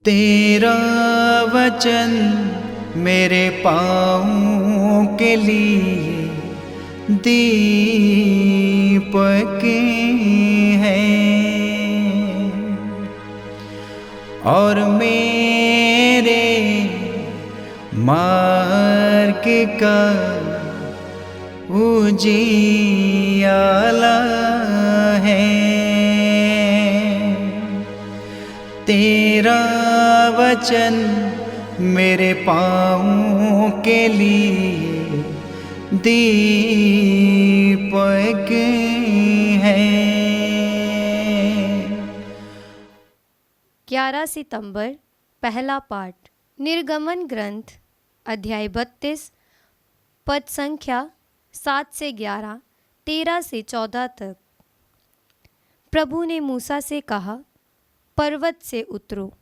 तेरा वचन मेरे पाँवों के लिए दीपक है और मेरे मार्ग का उजियाला है। तेरा वचन मेरे पाँवों के लिए दीपक है। 11 सितंबर पहला पाठ। निर्गमन ग्रंथ अध्याय 32 पद संख्या 7 से 11, 13 से 14 तक। प्रभु ने मूसा से कहा, पर्वत से उतरो,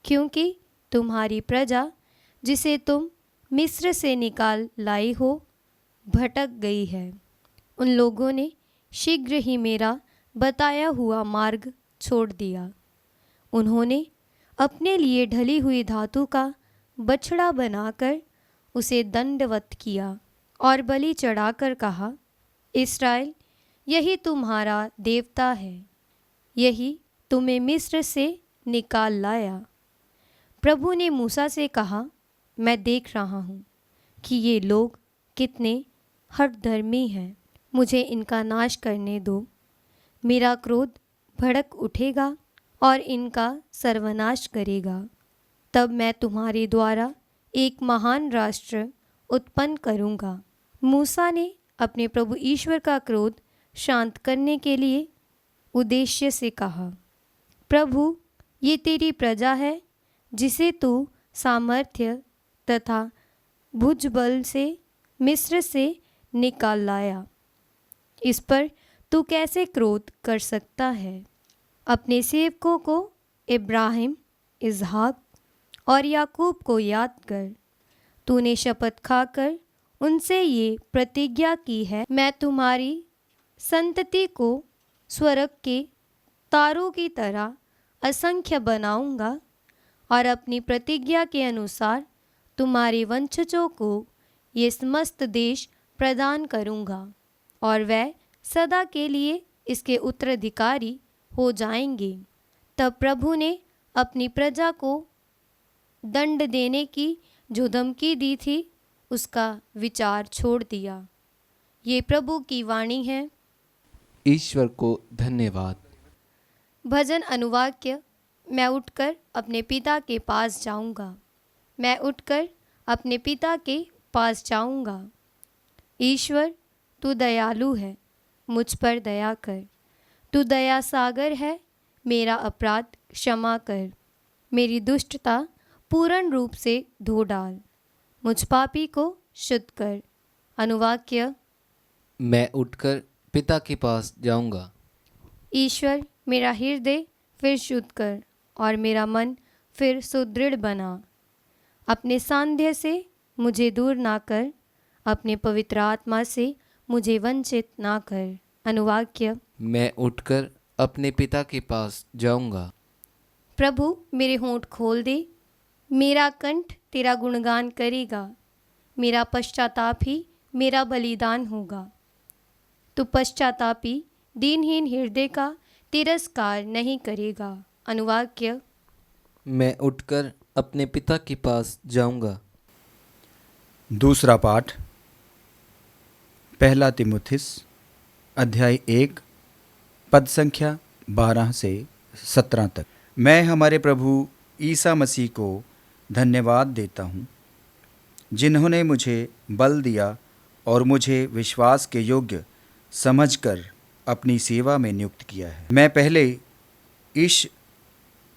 क्योंकि तुम्हारी प्रजा जिसे तुम मिस्र से निकाल लाई हो भटक गई है। उन लोगों ने शीघ्र ही मेरा बताया हुआ मार्ग छोड़ दिया। उन्होंने अपने लिए ढली हुई धातु का बछड़ा बनाकर उसे दंडवत किया और बलि चढ़ाकर कहा, इस्राएल, यही तुम्हारा देवता है, यही तुम्हें मिस्र से निकाल लाया। प्रभु ने मूसा से कहा, मैं देख रहा हूँ कि ये लोग कितने हठधर्मी हैं। मुझे इनका नाश करने दो। मेरा क्रोध भड़क उठेगा और इनका सर्वनाश करेगा। तब मैं तुम्हारे द्वारा एक महान राष्ट्र उत्पन्न करूँगा। मूसा ने अपने प्रभु ईश्वर का क्रोध शांत करने के लिए उद्देश्य से कहा, प्रभु, ये तेरी प्रजा है जिसे तू सामर्थ्य तथा भुजबल से मिस्र से निकाल लाया। इस पर तू कैसे क्रोध कर सकता है? अपने सेवकों को इब्राहिम, इसहाक और याकूब को याद कर। तूने शपथ खाकर उनसे ये प्रतिज्ञा की है, मैं तुम्हारी संतति को स्वर्ग के तारों की तरह असंख्य बनाऊंगा और अपनी प्रतिज्ञा के अनुसार तुम्हारे वंशजों को ये समस्त देश प्रदान करूंगा और वह सदा के लिए इसके उत्तराधिकारी हो जाएंगे। तब प्रभु ने अपनी प्रजा को दंड देने की जो धमकी दी थी उसका विचार छोड़ दिया। ये प्रभु की वाणी है। ईश्वर को धन्यवाद। भजन अनुवाक्य। मैं उठकर अपने पिता के पास जाऊंगा। मैं उठकर अपने पिता के पास जाऊंगा। ईश्वर, तू दयालु है, मुझ पर दया कर। तू दया सागर है, मेरा अपराध क्षमा कर। मेरी दुष्टता पूर्ण रूप से धो डाल, मुझ पापी को शुद्ध कर। अनुवाक्य। मैं उठकर पिता के पास जाऊंगा। ईश्वर, मेरा हृदय फिर शुद्ध कर और मेरा मन फिर सुदृढ़ बना। अपने सांध्य से मुझे दूर ना कर, अपने पवित्र आत्मा से मुझे वंचित ना कर। अनुवाक्य। मैं उठकर अपने पिता के पास जाऊंगा। प्रभु, मेरे होंठ खोल दे, मेरा कंठ तेरा गुणगान करेगा। मेरा पश्चाताप ही मेरा बलिदान होगा। तू पश्चातापी दीनहीन हृदय का तिरस्कार नहीं करेगा। अनुवाक्य। मैं उठकर अपने पिता के पास जाऊंगा। दूसरा पाठ। पहला तिमुथियुस अध्याय 1 पद संख्या 12 से 17 तक। मैं हमारे प्रभु ईसा मसीह को धन्यवाद देता हूँ, जिन्होंने मुझे बल दिया और मुझे विश्वास के योग्य समझकर अपनी सेवा में नियुक्त किया है। मैं पहले ईश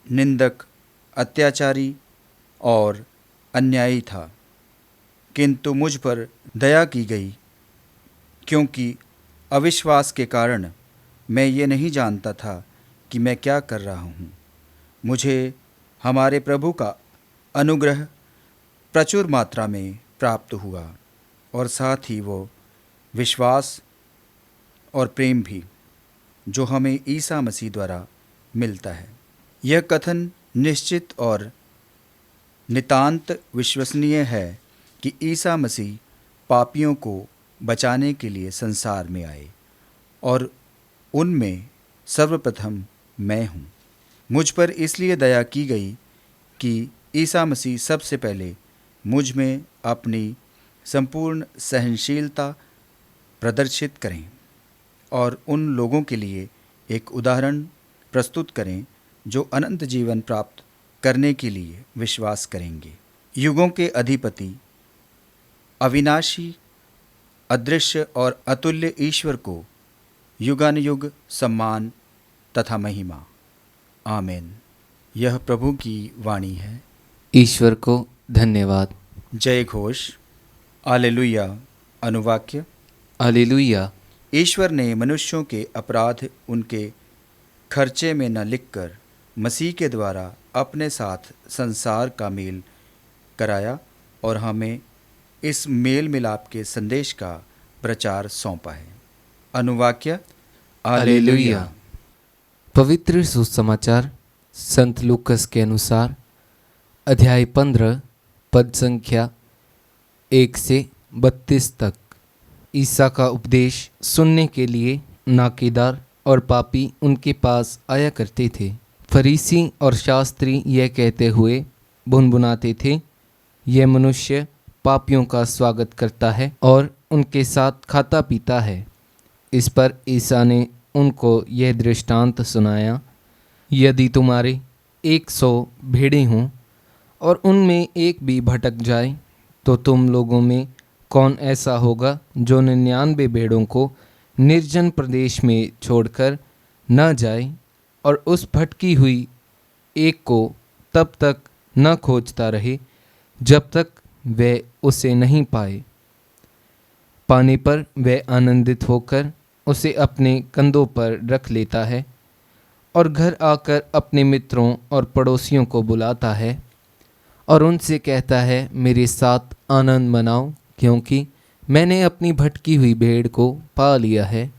निंदक, अत्याचारी और अन्यायी था, किंतु मुझ पर दया की गई, क्योंकि अविश्वास के कारण मैं ये नहीं जानता था कि मैं क्या कर रहा हूँ। मुझे हमारे प्रभु का अनुग्रह प्रचुर मात्रा में प्राप्त हुआ और साथ ही वो विश्वास और प्रेम भी, जो हमें ईसा मसीह द्वारा मिलता है। यह कथन निश्चित और नितांत विश्वसनीय है कि ईसा मसीह पापियों को बचाने के लिए संसार में आए और उनमें सर्वप्रथम मैं हूँ। मुझ पर इसलिए दया की गई कि ईसा मसीह सबसे पहले मुझ में अपनी संपूर्ण सहनशीलता प्रदर्शित करें और उन लोगों के लिए एक उदाहरण प्रस्तुत करें जो अनंत जीवन प्राप्त करने के लिए विश्वास करेंगे। युगों के अधिपति, अविनाशी, अदृश्य और अतुल्य ईश्वर को युगानुयुग सम्मान तथा महिमा। आमीन। यह प्रभु की वाणी है। ईश्वर को धन्यवाद। जय घोष। हालेलुया। अनुवाक्य। हालेलुया। ईश्वर ने मनुष्यों के अपराध उनके खर्चे में न लिखकर मसीह के द्वारा अपने साथ संसार का मेल कराया और हमें इस मेल मिलाप के संदेश का प्रचार सौंपा है। अनुवाक्य। हालेलुया। पवित्र सुसमाचार संत लूकस के अनुसार अध्याय 15 पद संख्या 1 से 32 तक। ईसा का उपदेश सुनने के लिए नाकेदार और पापी उनके पास आया करते थे। फरीसी और शास्त्री यह कहते हुए भुनभुनाते थे, यह मनुष्य पापियों का स्वागत करता है और उनके साथ खाता पीता है। इस पर ईसा ने उनको यह दृष्टांत सुनाया, यदि तुम्हारे 100 भेड़ें हों और उनमें एक भी भटक जाए, तो तुम लोगों में कौन ऐसा होगा जो 99 भेड़ों को निर्जन प्रदेश में छोड़कर न जाए और उस भटकी हुई एक को तब तक न खोजता रहे जब तक वह उसे नहीं पाए। पाने पर वह आनंदित होकर उसे अपने कंधों पर रख लेता है और घर आकर अपने मित्रों और पड़ोसियों को बुलाता है और उनसे कहता है, मेरे साथ आनंद मनाओ, क्योंकि मैंने अपनी भटकी हुई भेड़ को पा लिया है।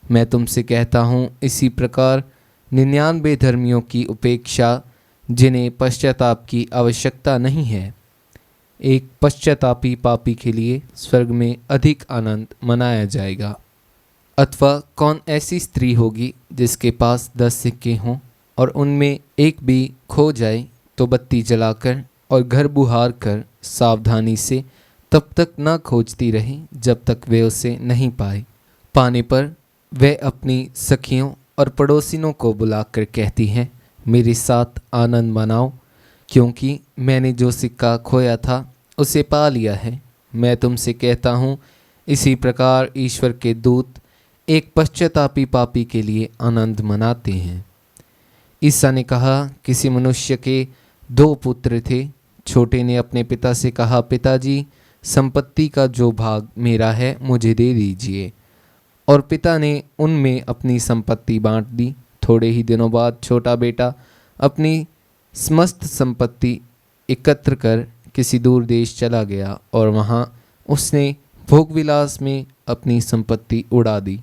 मैं तुमसे कहता हूँ, इसी प्रकार 99 धर्मियों की उपेक्षा जिन्हें पश्चाताप की आवश्यकता नहीं है, एक पश्चातापी पापी के लिए स्वर्ग में अधिक आनंद मनाया जाएगा। अथवा कौन ऐसी स्त्री होगी जिसके पास 10 सिक्के हों और उनमें एक भी खो जाए, तो बत्ती जलाकर और घर बुहार कर सावधानी से तब तक न खोजती रहे जब तक वे उसे नहीं पाए। पाने पर वह अपनी सखियों और पड़ोसिनों को बुलाकर कहती हैं, मेरे साथ आनंद मनाओ, क्योंकि मैंने जो सिक्का खोया था उसे पा लिया है। मैं तुमसे कहता हूँ, इसी प्रकार ईश्वर के दूत एक पश्चातापी पापी के लिए आनंद मनाते हैं। ईसा ने कहा, किसी मनुष्य के 2 पुत्र थे। छोटे ने अपने पिता से कहा, पिताजी, संपत्ति का जो भाग मेरा है मुझे दे दीजिए। और पिता ने उनमें अपनी संपत्ति बांट दी। थोड़े ही दिनों बाद छोटा बेटा अपनी समस्त संपत्ति एकत्र कर किसी दूर देश चला गया और वहाँ उसने भोगविलास में अपनी संपत्ति उड़ा दी।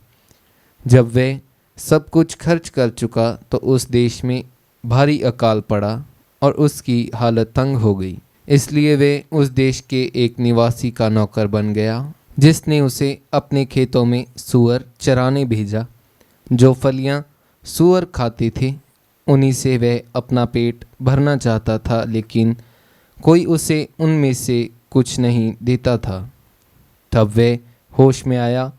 जब वह सब कुछ खर्च कर चुका तो उस देश में भारी अकाल पड़ा और उसकी हालत तंग हो गई। इसलिए वे उस देश के एक निवासी का नौकर बन गया, जिसने उसे अपने खेतों में सूअर चराने भेजा। जो फलियां सूअर खाते थे उन्हीं से वह अपना पेट भरना चाहता था, लेकिन कोई उसे उनमें से कुछ नहीं देता था। तब वह होश में आया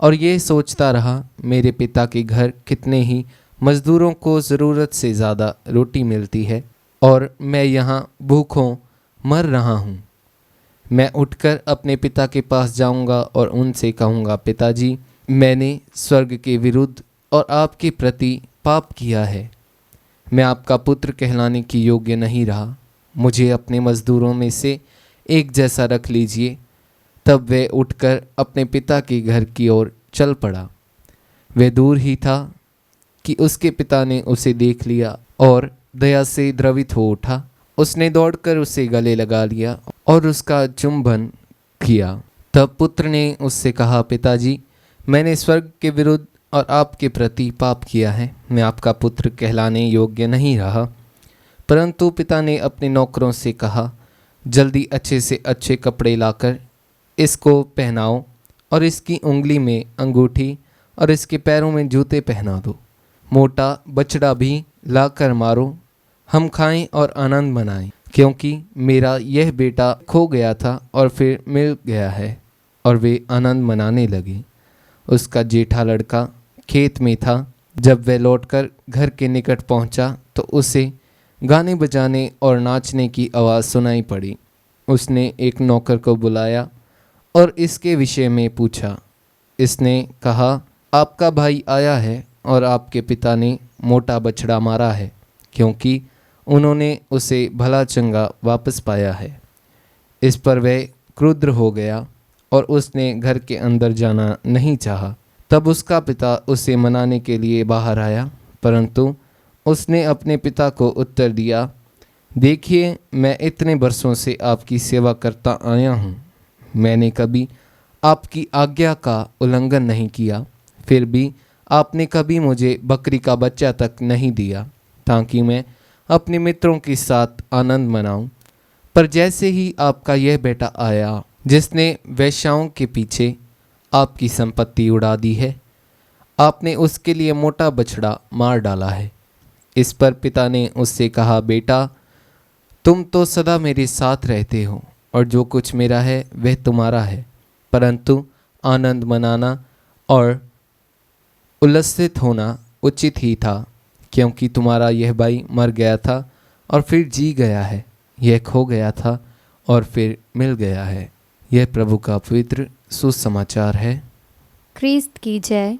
और ये सोचता रहा, मेरे पिता के घर कितने ही मज़दूरों को ज़रूरत से ज़्यादा रोटी मिलती है और मैं यहाँ भूखों मर रहा हूँ। मैं उठकर अपने पिता के पास जाऊँगा और उनसे कहूँगा, पिताजी, मैंने स्वर्ग के विरुद्ध और आपके प्रति पाप किया है। मैं आपका पुत्र कहलाने की योग्य नहीं रहा। मुझे अपने मज़दूरों में से एक जैसा रख लीजिए। तब वह उठकर अपने पिता के घर की ओर चल पड़ा। वह दूर ही था कि उसके पिता ने उसे देख लिया और दया से द्रवित हो उठा। उसने दौड़कर उसे गले लगा लिया और उसका चुंबन किया। तब पुत्र ने उससे कहा, पिताजी, मैंने स्वर्ग के विरुद्ध और आपके प्रति पाप किया है। मैं आपका पुत्र कहलाने योग्य नहीं रहा। परंतु पिता ने अपने नौकरों से कहा, जल्दी अच्छे से अच्छे कपड़े लाकर इसको पहनाओ और इसकी उंगली में अंगूठी और इसके पैरों में जूते पहना दो। मोटा बछड़ा भी लाकर मारो, हम खाएं और आनंद मनाएं, क्योंकि मेरा यह बेटा खो गया था और फिर मिल गया है। और वे आनंद मनाने लगे। उसका जेठा लड़का खेत में था। जब वह लौटकर घर के निकट पहुंचा तो उसे गाने बजाने और नाचने की आवाज़ सुनाई पड़ी। उसने एक नौकर को बुलाया और इसके विषय में पूछा। इसने कहा, आपका भाई आया है और आपके पिता ने मोटा बछड़ा मारा है, क्योंकि उन्होंने उसे भला चंगा वापस पाया है। इस पर वह क्रुद्ध हो गया और उसने घर के अंदर जाना नहीं चाहा। तब उसका पिता उसे मनाने के लिए बाहर आया, परंतु उसने अपने पिता को उत्तर दिया, देखिए, मैं इतने बरसों से आपकी सेवा करता आया हूँ। मैंने कभी आपकी आज्ञा का उल्लंघन नहीं किया, फिर भी आपने कभी मुझे बकरी का बच्चा तक नहीं दिया, ताकि मैं अपने मित्रों के साथ आनंद मनाऊं। पर जैसे ही आपका यह बेटा आया, जिसने वेश्याओं के पीछे आपकी संपत्ति उड़ा दी है, आपने उसके लिए मोटा बछड़ा मार डाला है। इस पर पिता ने उससे कहा, बेटा, तुम तो सदा मेरे साथ रहते हो और जो कुछ मेरा है वह तुम्हारा है, परंतु आनंद मनाना और उल्लसित होना उचित ही था, क्योंकि तुम्हारा यह भाई मर गया था और फिर जी गया है, यह खो गया था और फिर मिल गया है। यह प्रभु का पवित्र सुसमाचार है। ख्रीस्त की जय।